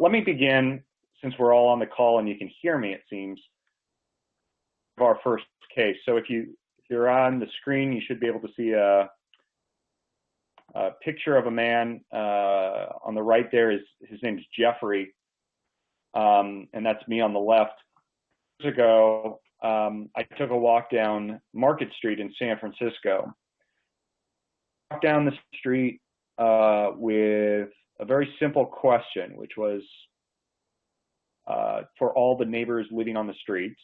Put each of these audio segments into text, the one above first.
let me begin, since we're all on the call and you can hear me, it seems, of our first case. So if you're on the screen, you should be able to see a picture of a man. On the right there is, his name is Jeffrey, and that's me on the left. Years ago, I took a walk down Market Street in San Francisco. Walked down the street with a very simple question, which was for all the neighbors living on the streets,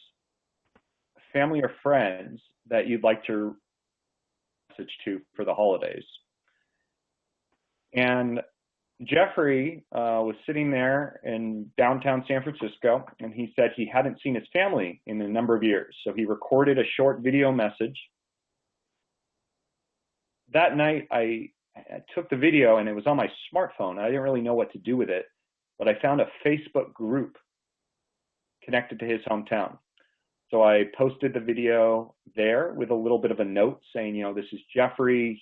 family or friends that you'd like to message to for the holidays. And Jeffrey was sitting there in downtown San Francisco, and he said he hadn't seen his family in a number of years. So he recorded a short video message. That night, I took the video, and it was on my smartphone. I didn't really know what to do with it, but I found a Facebook group connected to his hometown. So I posted the video there with a little bit of a note saying, this is Jeffrey.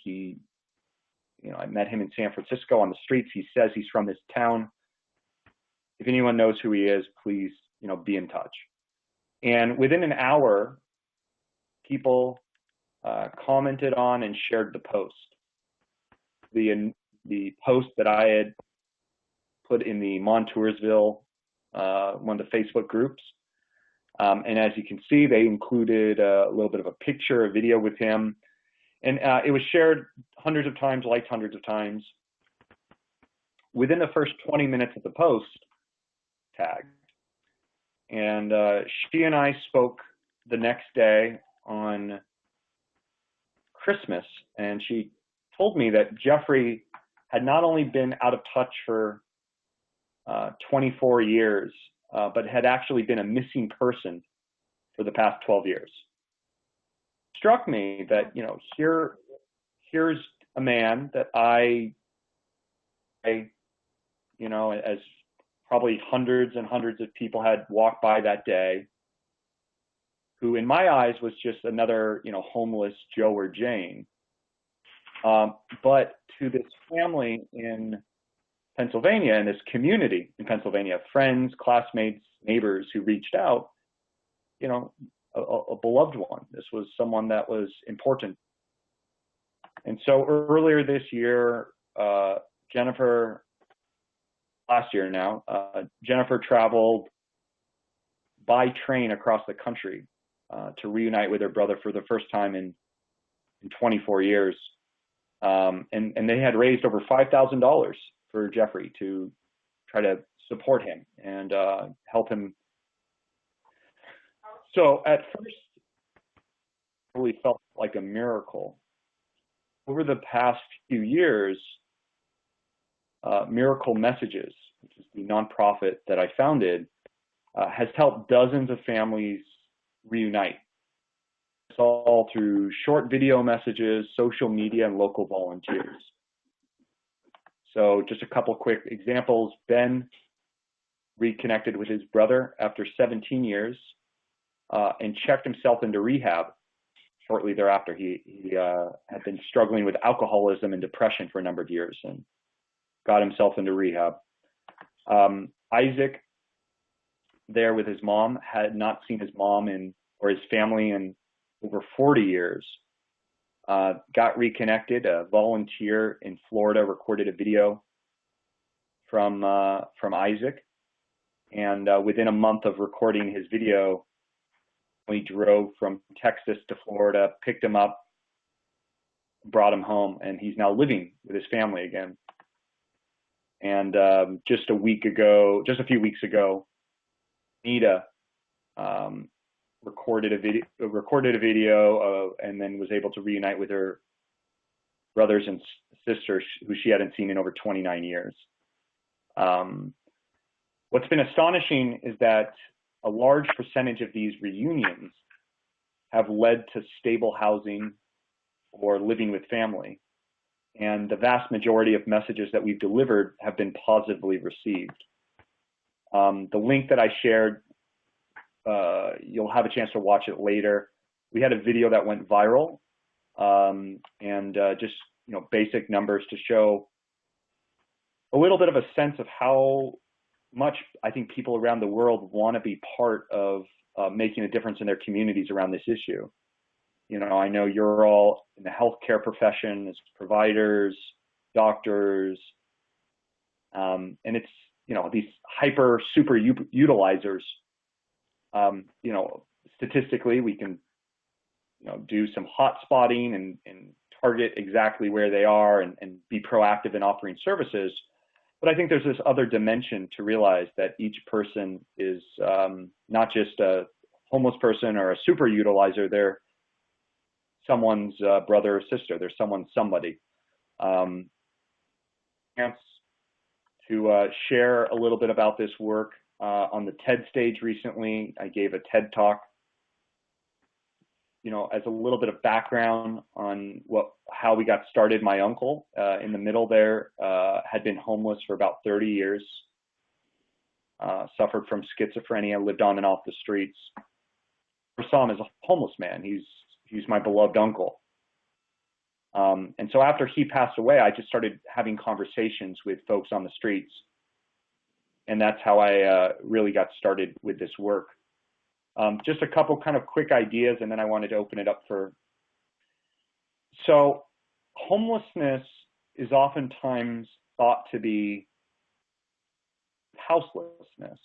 I met him in San Francisco on the streets. He says he's from this town. If anyone knows who he is, please, be in touch. And within an hour, people commented on and shared the post. The post that I had put in the Montoursville, one of the Facebook groups. And as you can see, they included a little bit of a picture, a video with him. And it was shared hundreds of times, liked hundreds of times. Within the first 20 minutes of the post, tagged. And she and I spoke the next day on Christmas, and she told me that Jeffrey had not only been out of touch for 24 years, but had actually been a missing person for the past 12 years. It struck me that, here's a man that as probably hundreds and hundreds of people had walked by that day, who in my eyes was just another, homeless Joe or Jane. But to this family in Pennsylvania, and this community in Pennsylvania, friends, classmates, neighbors who reached out, a beloved one. This was someone that was important. And so earlier this year, Jennifer traveled by train across the country to reunite with her brother for the first time in 24 years. And they had raised over $5,000 for Jeffrey to try to support him and help him. So at first, it really felt like a miracle. Over the past few years, Miracle Messages, which is the nonprofit that I founded, has helped dozens of families reunite. It's all through short video messages, social media, and local volunteers. So just a couple quick examples. Ben reconnected with his brother after 17 years and checked himself into rehab shortly thereafter. He had been struggling with alcoholism and depression for a number of years and got himself into rehab. Isaac, there with his mom, had not seen his mom or his family in over 40 years. Got reconnected. A volunteer in Florida recorded a video from Isaac, and within a month of recording his video, we drove from Texas to Florida, picked him up, brought him home, and he's now living with his family again. And just a few weeks ago, Nita recorded a video and then was able to reunite with her brothers and sisters who she hadn't seen in over 29 years. What's been astonishing is that a large percentage of these reunions have led to stable housing or living with family. And the vast majority of messages that we've delivered have been positively received. The link that I shared, you'll have a chance to watch it later. We had a video that went viral, and just basic numbers to show a little bit of a sense of how much I think people around the world want to be part of making a difference in their communities around this issue. I know you're all in the healthcare profession as providers, doctors, and it's, these super utilizers. Statistically, we can, do some hot spotting and target exactly where they are and be proactive in offering services. But I think there's this other dimension to realize that each person is not just a homeless person or a super utilizer. They're someone's brother or sister. They're somebody. Chance to share a little bit about this work on the TED stage recently. I gave a TED talk. As a little bit of background on how we got started, my uncle in the middle there had been homeless for about 30 years, suffered from schizophrenia, lived on and off the streets. I saw him as a homeless man. He's my beloved uncle. And so after he passed away, I just started having conversations with folks on the streets. And that's how I really got started with this work. Just a couple kind of quick ideas, and then I wanted to open it up so homelessness is oftentimes thought to be houselessness,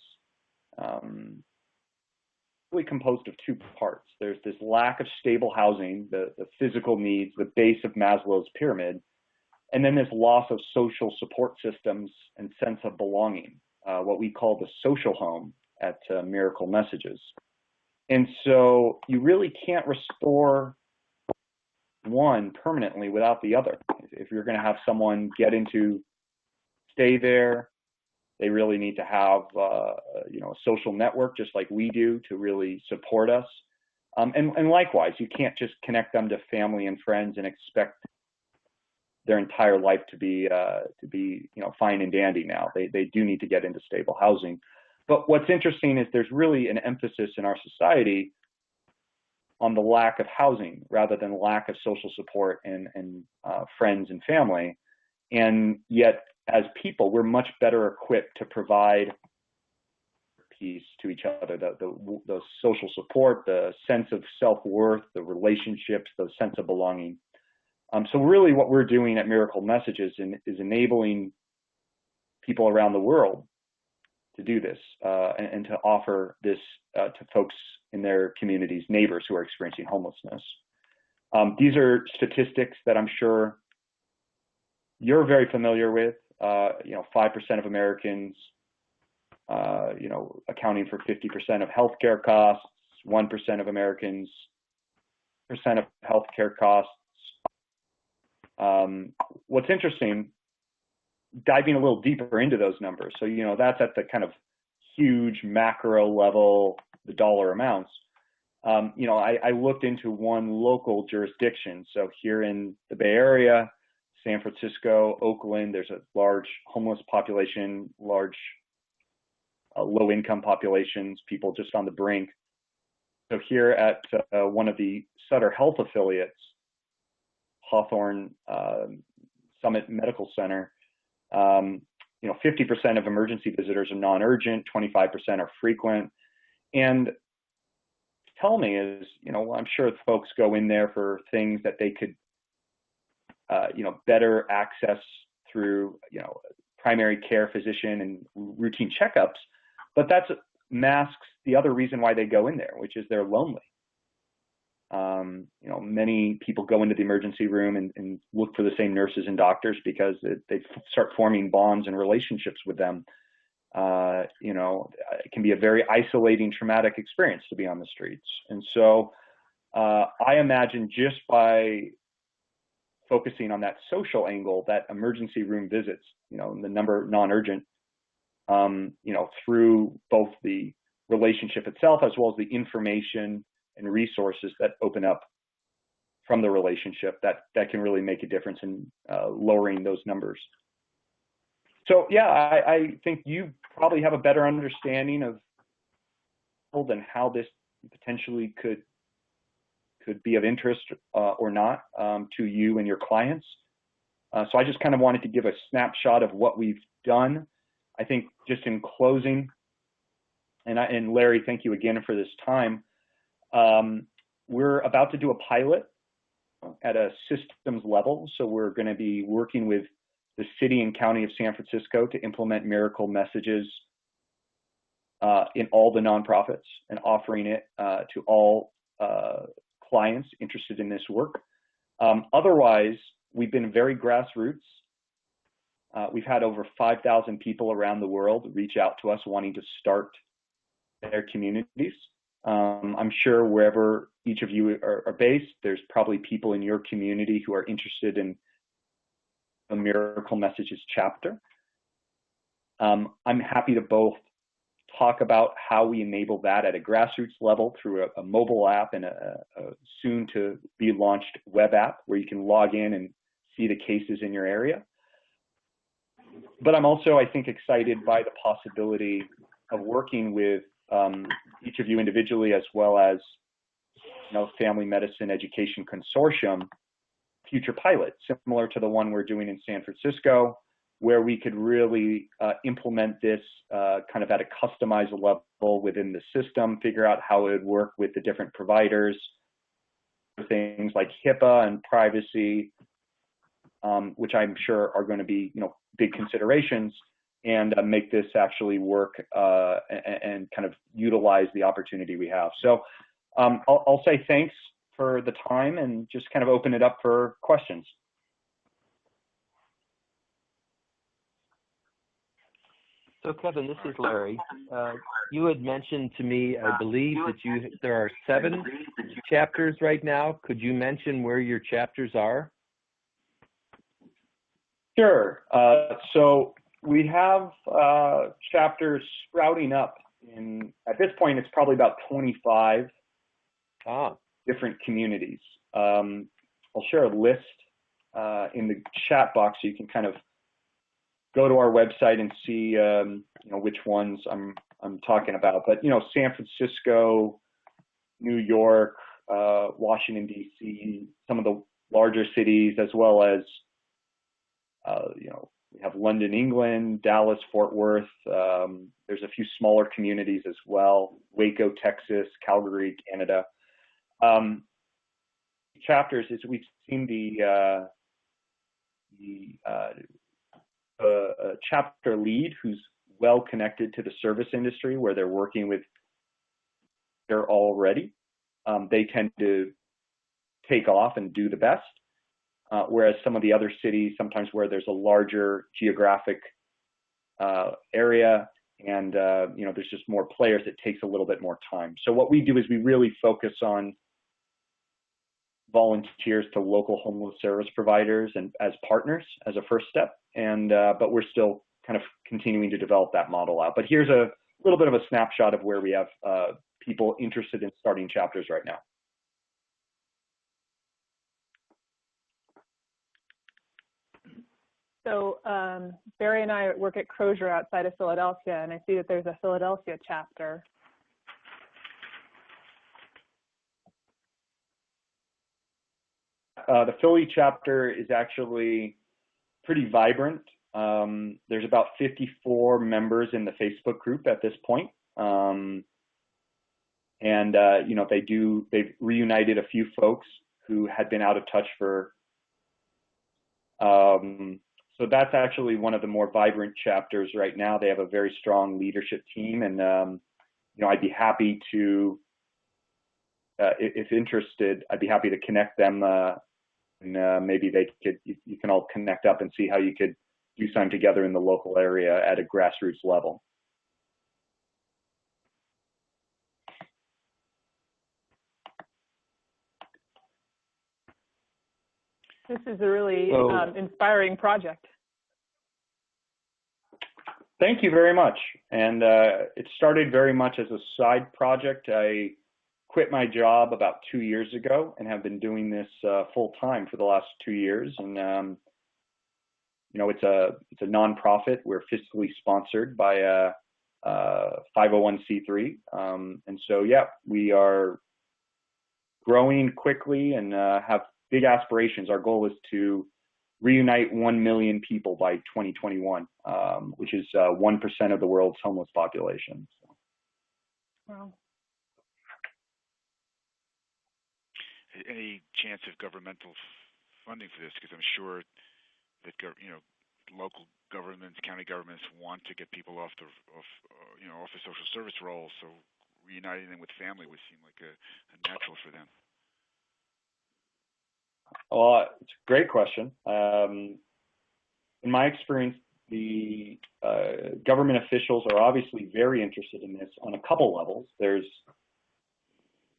really composed of two parts. There's this lack of stable housing, the physical needs, the base of Maslow's pyramid, and then this loss of social support systems and sense of belonging, what we call the social home at Miracle Messages. And so you really can't restore one permanently without the other. If you're going to have someone stay there, they really need to have a social network just like we do to really support us. And likewise, you can't just connect them to family and friends and expect their entire life to be fine and dandy now. They do need to get into stable housing. But what's interesting is there's really an emphasis in our society on the lack of housing rather than lack of social support and friends and family. And yet, as people, we're much better equipped to provide peace to each other, the social support, the sense of self-worth, the relationships, the sense of belonging. So really what we're doing at Miracle Messages is enabling people around the world to do this and to offer this to folks in their communities, neighbors who are experiencing homelessness. These are statistics that I'm sure you're very familiar with. 5% of Americans, accounting for 50% of healthcare costs, 1% of Americans, percent of healthcare costs. What's interesting, diving a little deeper into those numbers. So, that's at the kind of huge macro level, the dollar amounts. I looked into one local jurisdiction. So here in the Bay Area, San Francisco, Oakland, there's a large homeless population, large low-income populations, people just on the brink. So here at one of the Sutter Health affiliates, Hawthorne Summit Medical Center, 50% of emergency visitors are non-urgent, 25% are frequent. And tell me is, I'm sure folks go in there for things that they could, better access through, primary care physician and routine checkups, but that masks the other reason why they go in there, which is they're lonely. Many people go into the emergency room and look for the same nurses and doctors because they start forming bonds and relationships with them. It can be a very isolating, traumatic experience to be on the streets. And so I imagine just by focusing on that social angle, that emergency room visits, the number non-urgent, through both the relationship itself as well as the information and resources that open up from the relationship, that can really make a difference in lowering those numbers. So yeah, I think you probably have a better understanding of than how this potentially could be of interest or not to you and your clients. So I just kind of wanted to give a snapshot of what we've done I think just in closing, and Larry, thank you again for this time. We're about to do a pilot at a systems level. So we're going to be working with the city and county of San Francisco to implement miracle messages in all the nonprofits and offering it to all clients interested in this work. Otherwise, we've been very grassroots. We've had over 5,000 people around the world reach out to us wanting to start their communities. I'm sure wherever each of you are based, there's probably people in your community who are interested in a Miracle Messages chapter. I'm happy to both talk about how we enable that at a grassroots level through a mobile app and a soon to be launched web app where you can log in and see the cases in your area. But I'm also, I think, excited by the possibility of working with each of you individually, as well as Family Medicine Education Consortium, future pilots, similar to the one we're doing in San Francisco, where we could really implement this kind of at a customized level within the system, figure out how it would work with the different providers, things like HIPAA and privacy, which I'm sure are going to be big considerations, and make this actually work and kind of utilize the opportunity we have. So I'll say thanks for the time and just kind of open it up for questions. So Kevin, this is Larry. You had mentioned to me, I believe, that there are 7 chapters right now. Could you mention where your chapters are? Sure. So we have chapters sprouting up at this point, it's probably about 25 different communities. I'll share a list in the chat box so you can kind of go to our website and see which ones I'm talking about. But San Francisco, New York, Washington D.C., some of the larger cities, as well as we have London, England, Dallas, Fort Worth. There's a few smaller communities as well: Waco, Texas, Calgary, Canada. Chapters is we've seen the chapter lead who's well connected to the service industry where they're working with there already. They tend to take off and do the best, whereas some of the other cities, sometimes where there's a larger geographic area and there's just more players, it takes a little bit more time. So what we do is we really focus on volunteers to local homeless service providers and as partners as a first step, and but we're still kind of continuing to develop that model out. But here's a little bit of a snapshot of where we have people interested in starting chapters right now. So Barry and I work at Crozier outside of Philadelphia, and I see that there's a Philadelphia chapter. The Philly chapter is actually pretty vibrant. There's about 54 members in the Facebook group at this point. They've reunited a few folks who had been out of touch for, so that's actually one of the more vibrant chapters right now. They have a very strong leadership team, and I'd be happy to, if interested, I'd be happy to connect them, and maybe you can all connect up and see how you could do something together in the local area at a grassroots level. This is a really inspiring project. Thank you very much. And it started very much as a side project. I quit my job about 2 years ago and have been doing this full time for the last 2 years. And it's a nonprofit. We're fiscally sponsored by a 501c3. And so we are growing quickly and have big aspirations. Our goal is to reunite 1 million people by 2021, which is 1% of the world's homeless population. So. Wow. Any chance of governmental funding for this? Because I'm sure that local governments, county governments want to get people off the social service rolls. So reuniting them with family would seem like a natural for them. Well, it's a great question. In my experience, the government officials are obviously very interested in this on a couple levels. There's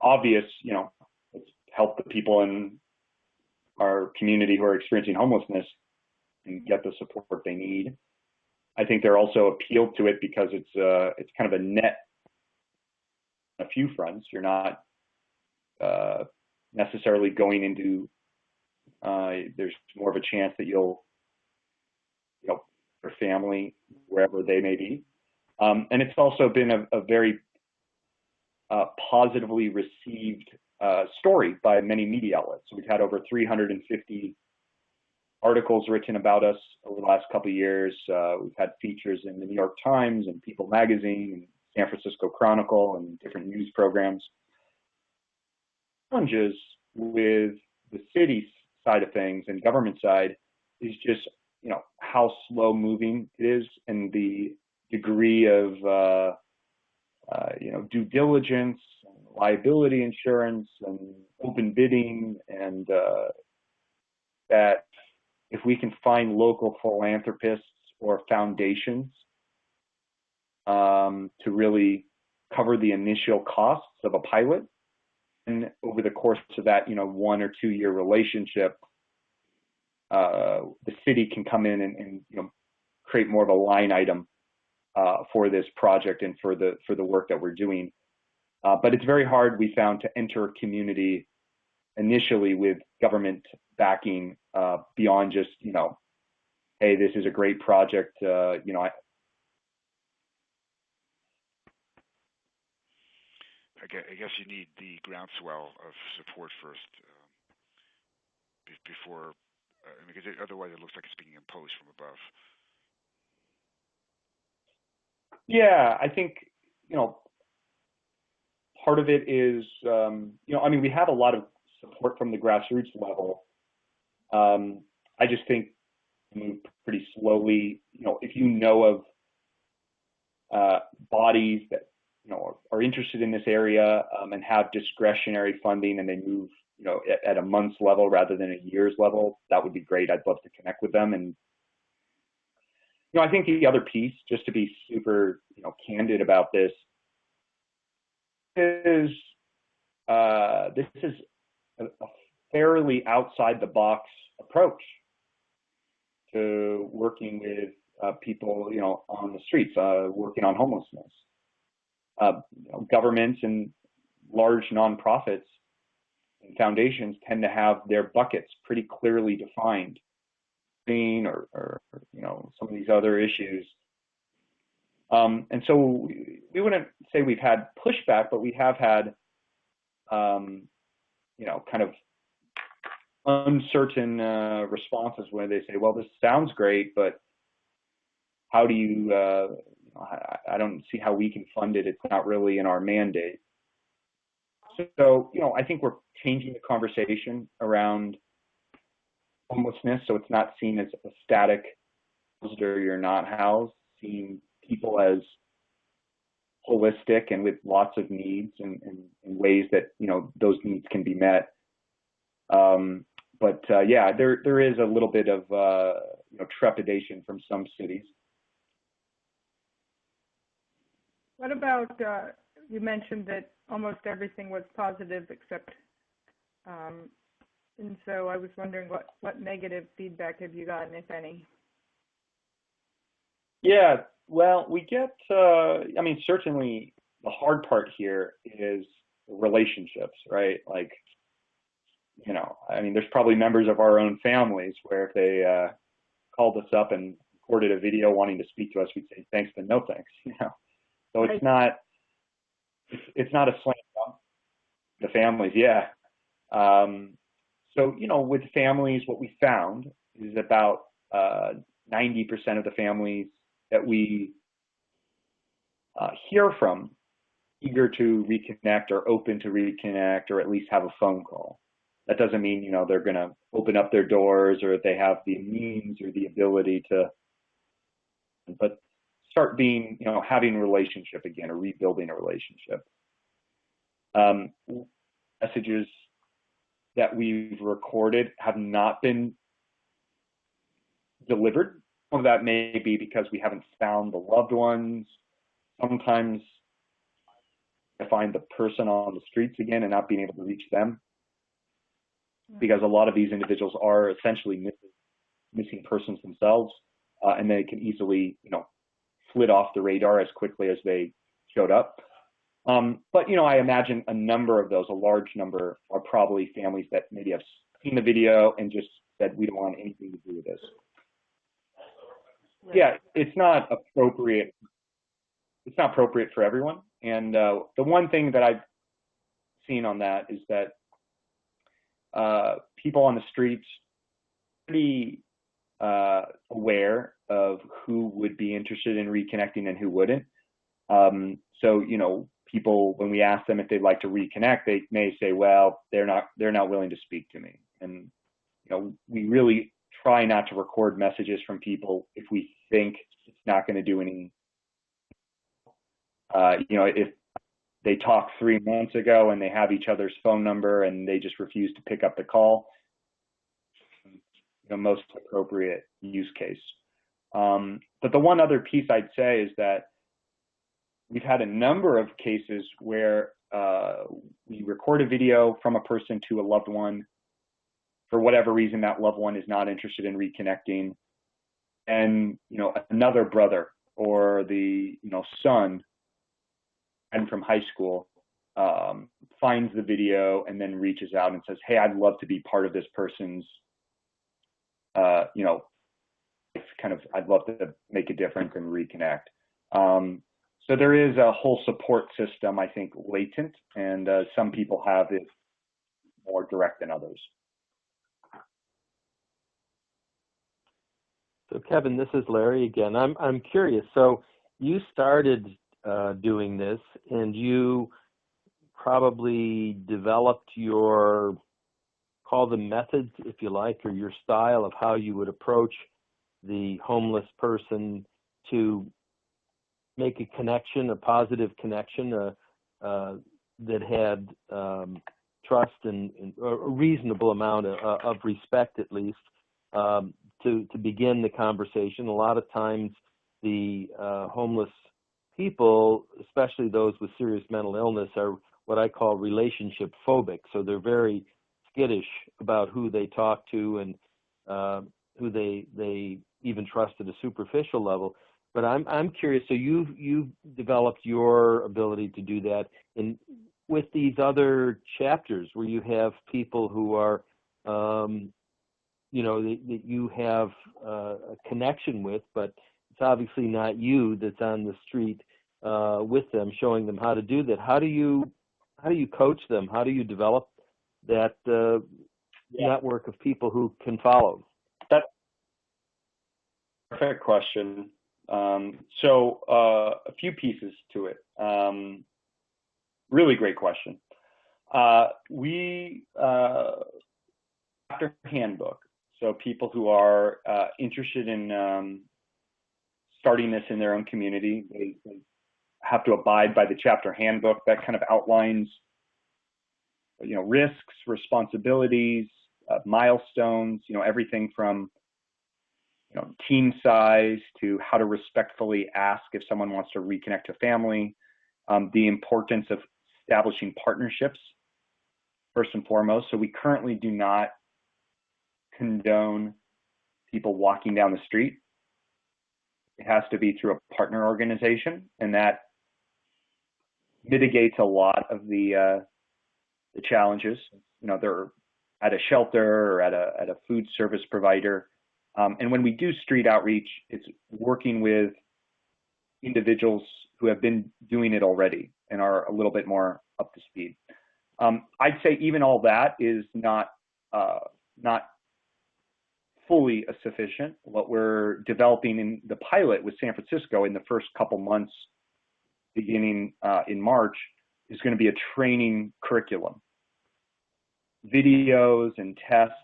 obvious, let's help the people in our community who are experiencing homelessness and get the support they need. I think they're also appealed to it because it's kind of a net, a few fronts. You're not necessarily going into there's more of a chance that you'll, your family, wherever they may be. And it's also been a very positively received story by many media outlets. So we've had over 350 articles written about us over the last couple of years. We've had features in the New York Times and People Magazine and San Francisco Chronicle and different news programs. Challenges with the city side of things and government side is just, how slow moving it is and the degree of, due diligence, and liability insurance and open bidding, and that if we can find local philanthropists or foundations to really cover the initial costs of a pilot, and over the course of that, 1 or 2 year relationship, the city can come in and create more of a line item for this project and for the work that we're doing. But it's very hard, we found, to enter a community initially with government backing beyond just, hey, this is a great project. I guess you need the groundswell of support first before, because otherwise it looks like it's being imposed from above. Yeah, I think, part of it is, we have a lot of support from the grassroots level. I just think we move pretty slowly. If you know of bodies that are interested in this area and have discretionary funding, and they move at a month's level rather than a year's level, that would be great. I'd love to connect with them. And I think the other piece, just to be super candid about this, is this is a fairly outside the box approach to working with people on the streets, working on homelessness. Governments and large nonprofits and foundations tend to have their buckets pretty clearly defined, or some of these other issues. And so we wouldn't say we've had pushback, but we have had, kind of uncertain responses where they say, well, this sounds great, but how do you, I don't see how we can fund it. It's not really in our mandate. So, I think we're changing the conversation around homelessness, so it's not seen as a static housed or you're not housed, seeing people as holistic and with lots of needs and ways that those needs can be met. But there is a little bit of trepidation from some cities. What about you mentioned that almost everything was positive except, and so I was wondering what negative feedback have you gotten, if any? Yeah, well, we get, certainly the hard part here is relationships, right? Like, there's probably members of our own families where if they called us up and recorded a video wanting to speak to us, we'd say thanks, but no thanks, So it's not a slam dunk. The families, yeah. So, with families, what we found is about 90% of the families that we hear from eager to reconnect or open to reconnect or at least have a phone call. That doesn't mean, you know, they're going to open up their doors or they have the means or the ability to, but start being, you know, having a relationship again or rebuilding a relationship. Messages that we've recorded have not been delivered. Some of that may be because we haven't found the loved ones. Sometimes I find the person on the streets again and not being able to reach them, because a lot of these individuals are essentially missing persons themselves, and they can easily, you know, flit off the radar as quickly as they showed up. But, you know, I imagine a number of those, a large number, are probably families that maybe have seen the video and just said, we don't want anything to do with this. Right. Yeah, it's not appropriate. It's not appropriate for everyone. And the one thing that I've seen on that is that people on the streets pretty aware of who would be interested in reconnecting and who wouldn't. So, you know, people, when we ask them if they'd like to reconnect, they may say, well, they're not willing to speak to me. And, you know, we really try not to record messages from people if we think it's not going to do any, you know, if they talked 3 months ago and they have each other's phone number and they just refuse to pick up the call, you know, most appropriate use case. But the one other piece I'd say is that we've had a number of cases where we record a video from a person to a loved one. For whatever reason, that loved one is not interested in reconnecting. And, you know, another brother or the, you know, son and from high school finds the video and then reaches out and says, hey, I'd love to be part of this person's, you know, it's kind of, I'd love to make a difference and reconnect. So there is a whole support system, I think, latent, and some people have it more direct than others. So Kevin, this is Larry again. I'm curious. So you started doing this, and you probably developed your, call them methods, if you like, or your style of how you would approach the homeless person to make a connection, a positive connection that had trust and a reasonable amount of respect, at least, to begin the conversation. A lot of times the homeless people, especially those with serious mental illness, are what I call relationship phobic. So they're very skittish about who they talk to and who they even trust at a superficial level. But I'm curious. So you've developed your ability to do that with these other chapters where you have people who are, you know, that you have a connection with, but it's obviously not you that's on the street with them, showing them how to do that. How do you coach them? How do you develop that network of people who can follow? That's a perfect question. So a few pieces to it. Really great question. We chapter handbook. So people who are interested in starting this in their own community, they have to abide by the chapter handbook that kind of outlines, you know, risks, responsibilities, milestones, you know, everything from, you know, team size to how to respectfully ask if someone wants to reconnect to family, the importance of establishing partnerships, first and foremost. So we currently do not condone people walking down the street. It has to be through a partner organization, and that mitigates a lot of the challenges. You know, they're at a shelter or at a food service provider. And when we do street outreach, it's working with individuals who have been doing it already and are a little bit more up to speed. I'd say even all that is not fully sufficient. What we're developing in the pilot with San Francisco in the first couple months, beginning in March, is going to be a training curriculum, videos and tests,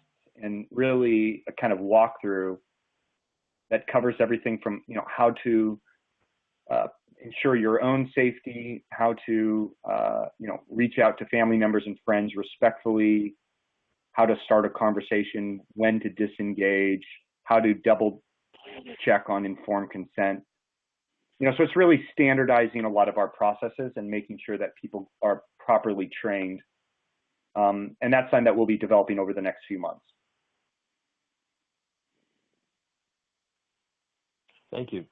and really a kind of walkthrough that covers everything from how to ensure your own safety, how to reach out to family members and friends respectfully, how to start a conversation, when to disengage, how to double check on informed consent. So it's really standardizing a lot of our processes and making sure that people are properly trained. And that's something that we'll be developing over the next few months. Thank you.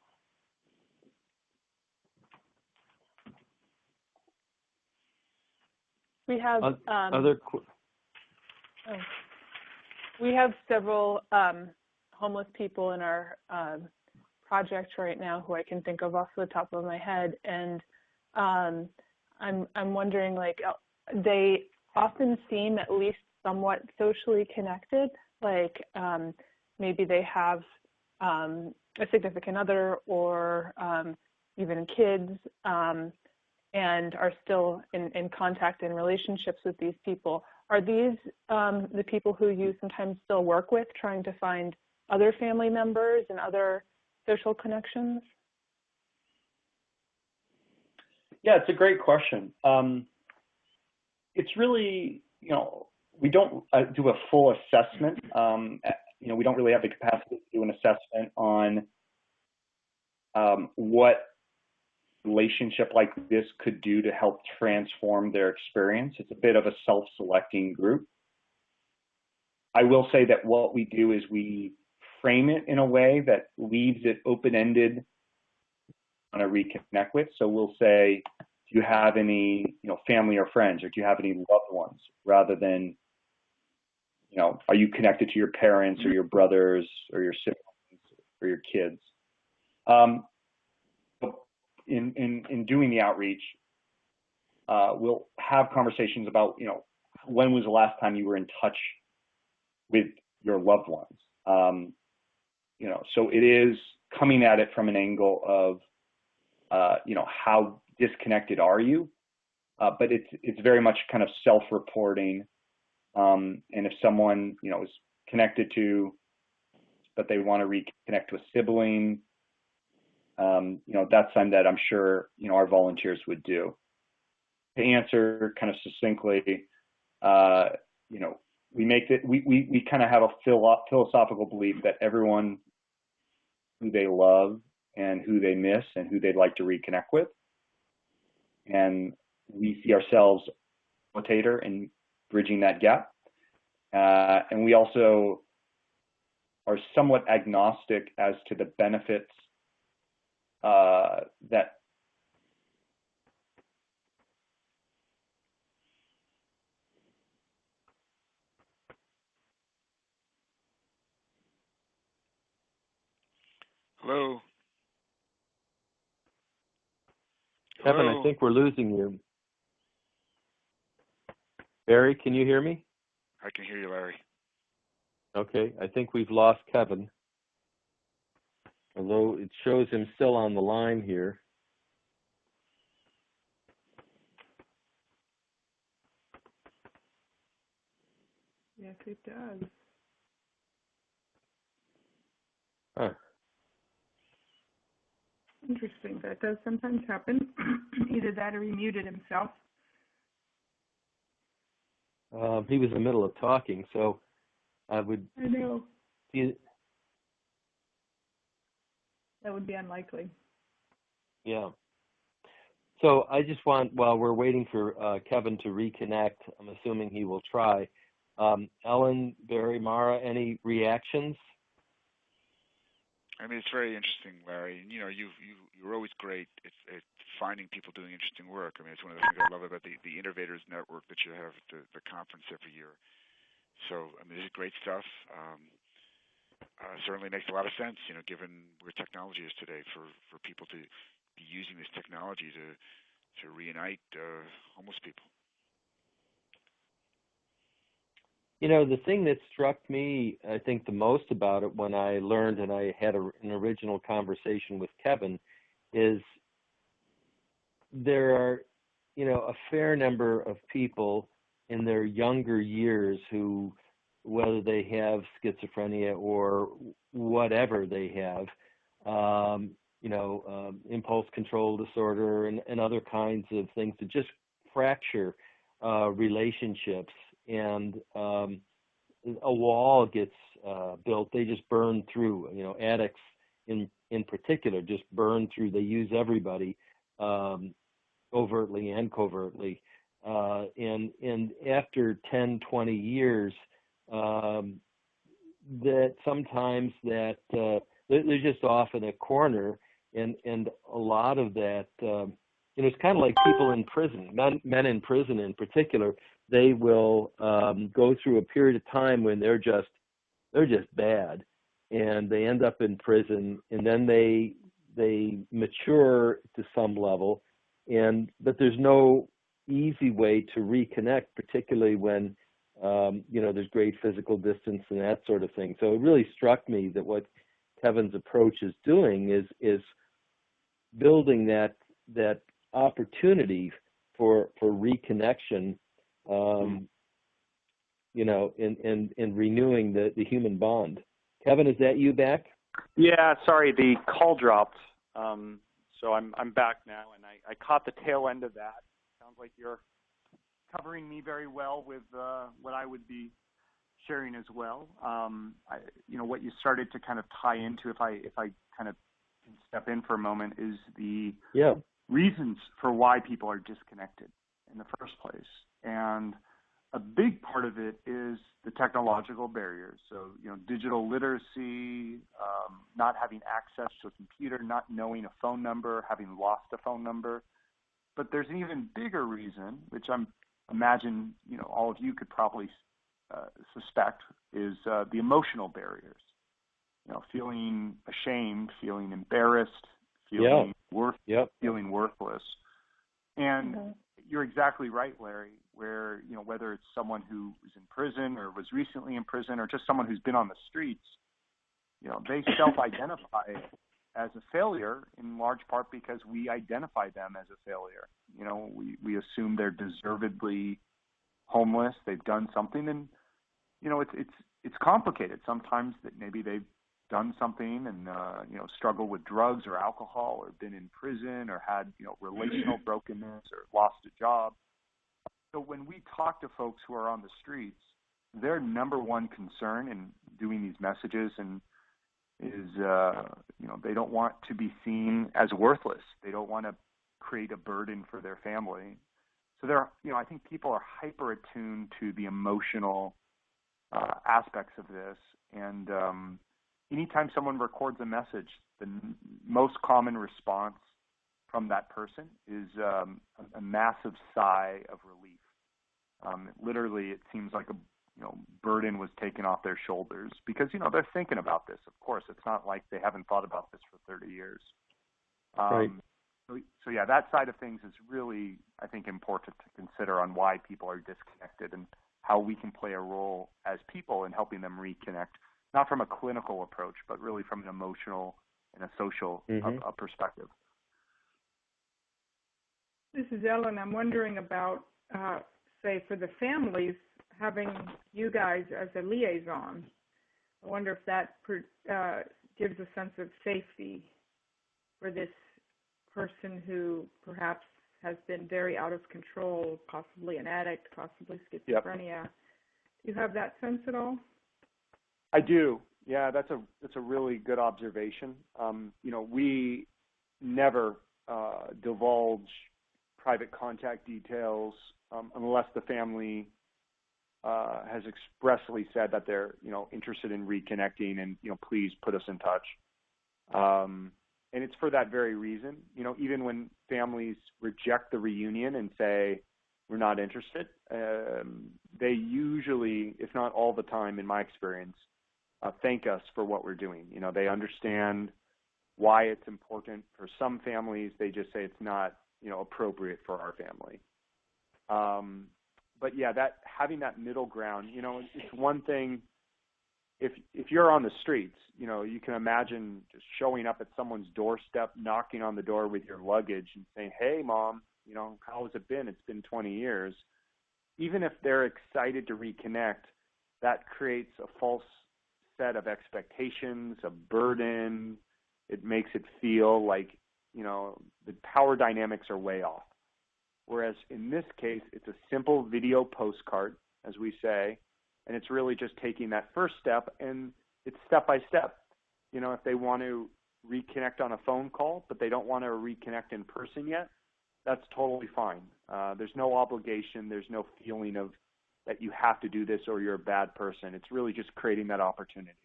We have we have several homeless people in our project right now who I can think of off the top of my head, and I'm wondering, like, they often seem at least somewhat socially connected, like maybe they have a significant other or even kids, and are still in contact and relationships with these people. Are these the people who you sometimes still work with, trying to find other family members and other social connections? Yeah, it's a great question. It's really, we don't do a full assessment. We don't really have the capacity to do an assessment on what relationship like this could do to help transform their experience. It's a bit of a self-selecting group. I will say that what we do is we frame it in a way that leaves it open-ended on a reconnect with. So we'll say, do you have any, family or friends, or do you have any loved ones, rather than, are you connected to your parents or your brothers or your siblings or your kids? In doing the outreach, we'll have conversations about, when was the last time you were in touch with your loved ones? So it is coming at it from an angle of, how disconnected are you? But it's very much kind of self-reporting. And if someone, is connected to, but they want to reconnect to a sibling, that's something that I'm sure, our volunteers would do. To answer kind of succinctly, we kind of have a philosophical belief that everyone who they love and who they miss and who they'd like to reconnect with. And we see ourselves as a facilitator in bridging that gap. And we also are somewhat agnostic as to the benefits that Hello? Kevin, Hello? I think we're losing you. Barry, can you hear me? I can hear you, Larry. Okay, I think we've lost Kevin, although it shows him still on the line here. Yes, it does. Huh. Interesting. That does sometimes happen. Either that or he muted himself. He was in the middle of talking, so I know. see. That would be unlikely. Yeah. So I just want, while we're waiting for Kevin to reconnect, I'm assuming he will try. Ellen, Barry, Mara, any reactions? I mean, it's very interesting, Larry. You're always great at finding people doing interesting work. I mean, it's one of the things I love about the Innovators Network that you have at the conference every year. So, I mean, this is great stuff. Certainly makes a lot of sense, given where technology is today, for people to be using this technology to reunite homeless people. The thing that struck me, I think, the most about it when I learned and I had an original conversation with Kevin is there are, a fair number of people in their younger years who, whether they have schizophrenia or whatever they have, impulse control disorder and other kinds of things that just fracture relationships, and a wall gets built. They just burn through. Addicts in particular just burn through. They use everybody overtly and covertly. And after 10, 20 years, that sometimes that they're just off in a corner, and a lot of that, it's kind of like people in prison, men in prison in particular. They will go through a period of time when they're just bad, and they end up in prison, and then they mature to some level, but there's no easy way to reconnect, particularly when there's great physical distance and that sort of thing. So it really struck me that what Kevin's approach is doing is building that opportunity for reconnection, and renewing the human bond. Kevin, is that you back? Yeah, sorry, the call dropped. So I'm back now, and I caught the tail end of that. Sounds like you're covering me very well with what I would be sharing as well. What you started to kind of tie into, if I kind of can step in for a moment, is the reasons for why people are disconnected in the first place. And a big part of it is the technological barriers. So, digital literacy, not having access to a computer, not knowing a phone number, having lost a phone number. But there's an even bigger reason, which I imagine, all of you could probably suspect, is the emotional barriers. Feeling ashamed, feeling embarrassed, feeling feeling worthless. And you're exactly right, Larry, where, whether it's someone who is in prison or was recently in prison or just someone who's been on the streets, they self-identify as a failure in large part because we identify them as a failure. We assume they're deservedly homeless. They've done something, and, it's complicated. Sometimes that maybe they've done something and, struggled with drugs or alcohol or been in prison or had, relational brokenness or lost a job. So when we talk to folks who are on the streets, their number one concern in doing these messages is, they don't want to be seen as worthless. They don't want to create a burden for their family. So I think people are hyper attuned to the emotional aspects of this. And anytime someone records a message, the most common response from that person is a massive sigh of relief. Literally, it seems like a burden was taken off their shoulders because, they're thinking about this. Of course, it's not like they haven't thought about this for 30 years. Right. So that side of things is really, I think, important to consider on why people are disconnected and how we can play a role as people in helping them reconnect, not from a clinical approach, but really from an emotional and a social perspective. This is Ellen. I'm wondering about, say, for the families, having you guys as a liaison. I wonder if that gives a sense of safety for this person who perhaps has been very out of control, possibly an addict, possibly schizophrenia. Yep. Do you have that sense at all? I do. Yeah, that's a really good observation. We never divulge private contact details unless the family has expressly said that they're interested in reconnecting and please put us in touch. And it's for that very reason. Even when families reject the reunion and say we're not interested, they usually, if not all the time, in my experience, thank us for what we're doing. They understand why it's important. For some families, they just say it's not, appropriate for our family. but yeah, that having that middle ground, it's one thing if you're on the streets, you can imagine just showing up at someone's doorstep, knocking on the door with your luggage and saying, "Hey, Mom, how has it been? It's been 20 years." Even if they're excited to reconnect, that creates a false set of expectations, a burden. It makes it feel like, the power dynamics are way off. Whereas in this case, it's a simple video postcard, as we say, and it's really just taking that first step, and it's step by step. If they want to reconnect on a phone call, but they don't want to reconnect in person yet, that's totally fine. There's no obligation. There's no feeling of that you have to do this or you're a bad person. It's really just creating that opportunity.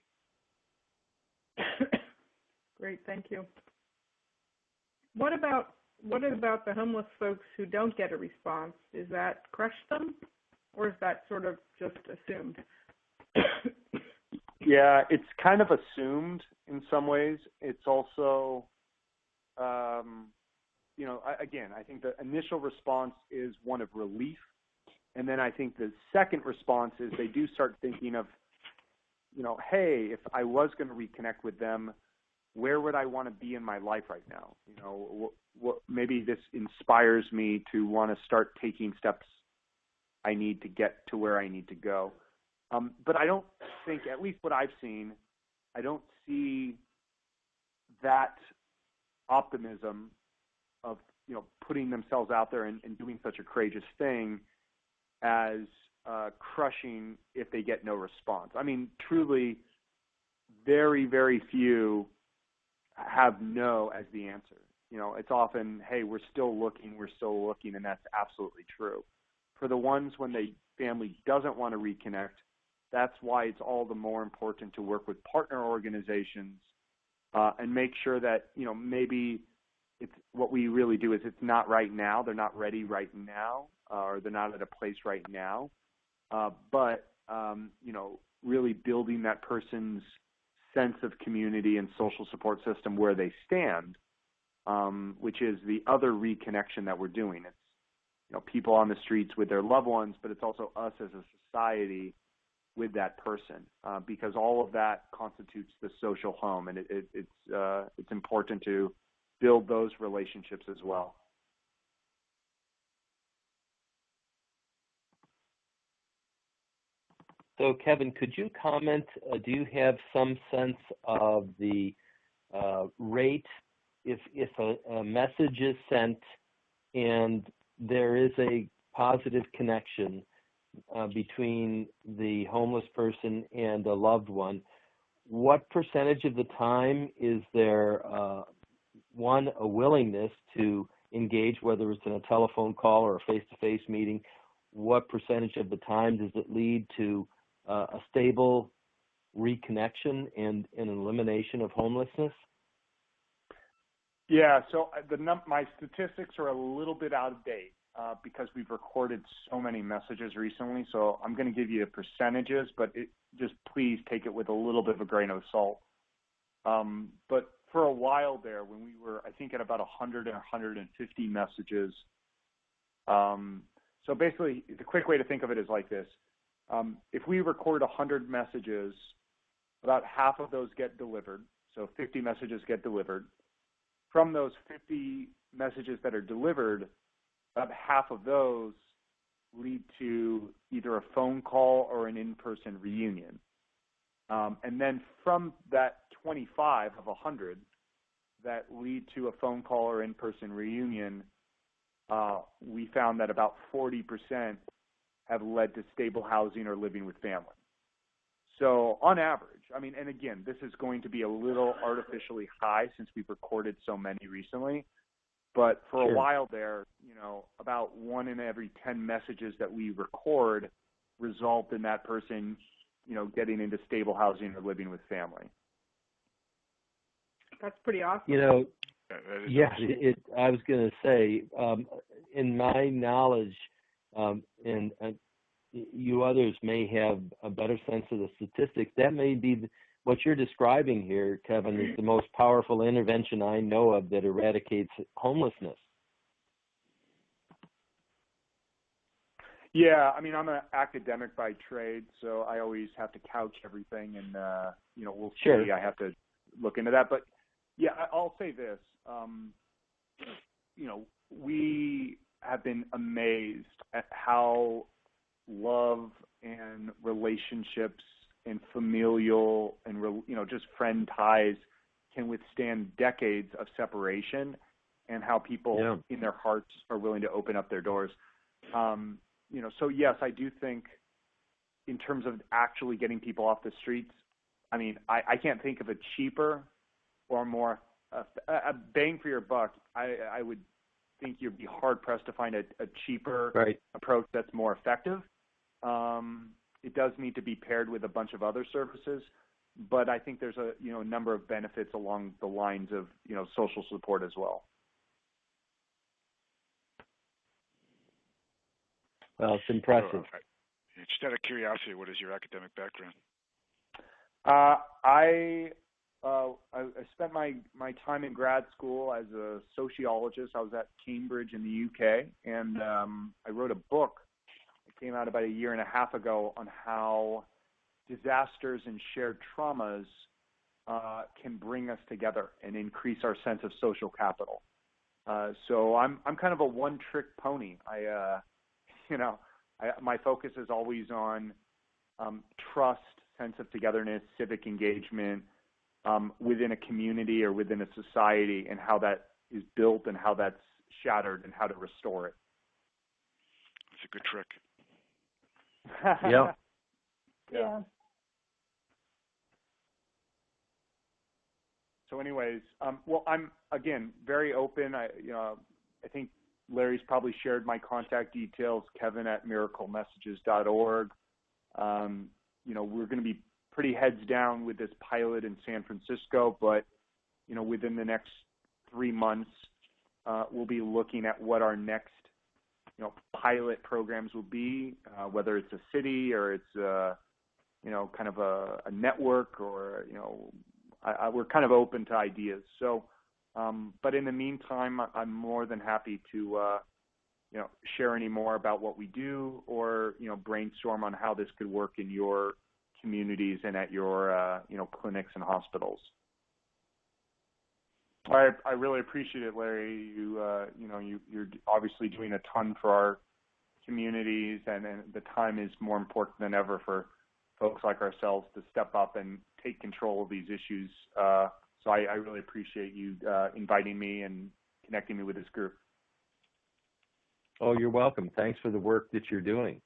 Great, thank you. What about the homeless folks who don't get a response? Is that crush them, or is that sort of just assumed? Yeah, it's kind of assumed in some ways. It's also, again, I think the initial response is one of relief. And then I think the second response is they do start thinking of, hey, if I was going to reconnect with them, where would I want to be in my life right now? What maybe this inspires me to want to start taking steps I need to get to where I need to go. But I don't think, at least what I've seen, I don't see that optimism of, putting themselves out there and doing such a courageous thing as crushing if they get no response. I mean, truly, very, very few have no as the answer. It's often, hey, we're still looking, and that's absolutely true. For the ones when the family doesn't want to reconnect, that's why it's all the more important to work with partner organizations and make sure that, maybe it's what we really do is it's not right now. They're not ready right now, or they're not at a place right now. But really building that person's sense of community and social support system where they stand, which is the other reconnection that we're doing. It's, people on the streets with their loved ones, but it's also us as a society with that person, because all of that constitutes the social home, and it's important to build those relationships as well. So, Kevin, could you comment, do you have some sense of the rate if a message is sent and there is a positive connection between the homeless person and a loved one, what percentage of the time is there, a willingness to engage, whether it's in a telephone call or a face-to-face meeting? What percentage of the time does it lead to a stable reconnection and an elimination of homelessness? Yeah, so my statistics are a little bit out of date because we've recorded so many messages recently. So I'm going to give you percentages, but just please take it with a little bit of a grain of salt. But for a while there, when we were, I think, at about 100 and 150 messages. So basically, the quick way to think of it is like this. If we record 100 messages, about half of those get delivered. So 50 messages get delivered. From those 50 messages that are delivered, about half of those lead to either a phone call or an in-person reunion. And then from that 25 of 100 that lead to a phone call or in-person reunion, we found that about 40% have led to stable housing or living with family. So on average, I mean, and again, this is going to be a little artificially high since we've recorded so many recently, but for a while there, about 1 in every 10 messages that we record result in that person, getting into stable housing or living with family. That's pretty awesome. Yeah, I was going to say, in my knowledge, and you others may have a better sense of the statistics, that may be what you're describing here, Kevin, is the most powerful intervention I know of that eradicates homelessness. Yeah, I mean, I'm an academic by trade, so I always have to couch everything, and we'll see. Sure. I have to look into that, but yeah, I'll say this. We have been amazed at how love and relationships and familial and just friend ties can withstand decades of separation, and how people in their hearts are willing to open up their doors. So yes, I do think in terms of actually getting people off the streets, I mean, I can't think of a cheaper or more a bang for your buck. I would think you'd be hard pressed to find a cheaper approach that's more effective. It does need to be paired with a bunch of other services, but I think there's a number of benefits along the lines of social support as well. Well, it's impressive. So, just out of curiosity, what is your academic background? I spent my time in grad school as a sociologist. I was at Cambridge in the UK, and I wrote a book. It came out about a year and a half ago on how disasters and shared traumas can bring us together and increase our sense of social capital. So I'm kind of a one-trick pony. My focus is always on trust, sense of togetherness, civic engagement within a community or within a society, and how that is built and how that's shattered and how to restore it. That's a good trick. Yeah. So anyways, well, I'm, again, very open. I think Larry's probably shared my contact details, kevin@miraclemessages.org. We're going to be pretty heads down with this pilot in San Francisco, but, within the next 3 months, we'll be looking at what our next, pilot programs will be, whether it's a city or it's, kind of a network, or, we're kind of open to ideas. So, but in the meantime, I'm more than happy to, share any more about what we do, or, brainstorm on how this could work in your communities and at your, clinics and hospitals. I really appreciate it, Larry. You're obviously doing a ton for our communities, and the time is more important than ever for folks like ourselves to step up and take control of these issues. So I really appreciate you inviting me and connecting me with this group. Oh, you're welcome. Thanks for the work that you're doing.